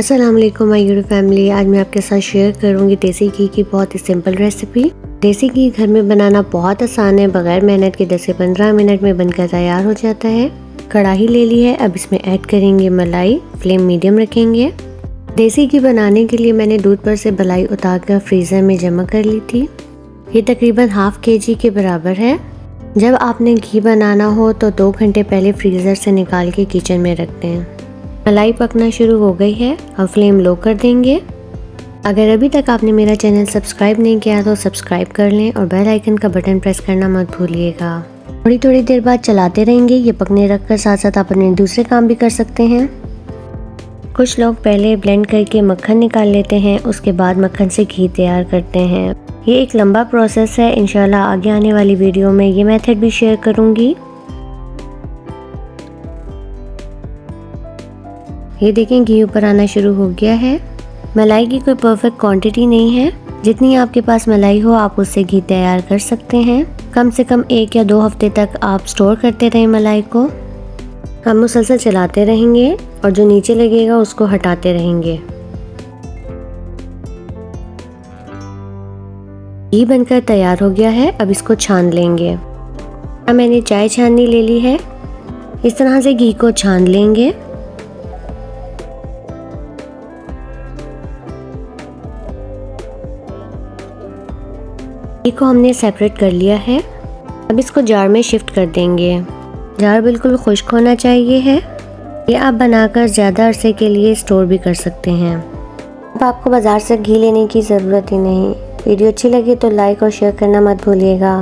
अस्सलाम वालेकुम my YouTube family. आज मैं आपके साथ शेयर करूंगी देसी घी की बहुत ही सिंपल रेसिपी। देसी घी घर में बनाना बहुत आसान है, बगैर मेहनत के 10 से 15 मिनट में बनकर तैयार हो जाता है। कढ़ाई ले ली है, अब इसमें ऐड करेंगे मलाई। फ्लेम मीडियम रखेंगे। देसी घी बनाने के लिए मैंने दूध पर से मलाई उतारकर फ्रीज़र में जमा कर ली थी। ये तकरीबन हाफ kg के बराबर है। जब आपने घी बनाना हो तो 2 घंटे पहले फ्रीज़र से निकाल के किचन में रख दें। मलाई पकना शुरू हो गई है, अब फ्लेम लो कर देंगे। अगर अभी तक आपने मेरा चैनल सब्सक्राइब नहीं किया तो सब्सक्राइब कर लें और बेल आइकन का बटन प्रेस करना मत भूलिएगा। थोड़ी देर बाद चलाते रहेंगे। ये पकने रखकर साथ साथ आप अपने दूसरे काम भी कर सकते हैं। कुछ लोग पहले ब्लेंड करके मक्खन निकाल लेते हैं, उसके बाद मक्खन से घी तैयार करते हैं। ये एक लंबा प्रोसेस है। इंशाल्लाह आगे आने वाली वीडियो में ये मेथड भी शेयर करूँगी। ये देखें, घी ऊपर आना शुरू हो गया है। मलाई की कोई परफेक्ट क्वांटिटी नहीं है, जितनी आपके पास मलाई हो आप उससे घी तैयार कर सकते हैं। कम से कम 1 या 2 हफ्ते तक आप स्टोर करते रहें मलाई को। हम मुसलसल चलाते रहेंगे और जो नीचे लगेगा उसको हटाते रहेंगे। घी बनकर तैयार हो गया है, अब इसको छान लेंगे। अब मैंने चाय छाननी ले ली है। इस तरह से घी को छान लेंगे। घी को हमने सेपरेट कर लिया है। अब इसको जार में शिफ्ट कर देंगे। जार बिल्कुल खुश्क होना चाहिए है। ये आप बनाकर ज़्यादा अरसे के लिए स्टोर भी कर सकते हैं। अब आपको बाज़ार से घी लेने की ज़रूरत ही नहीं। वीडियो अच्छी लगी तो लाइक और शेयर करना मत भूलिएगा।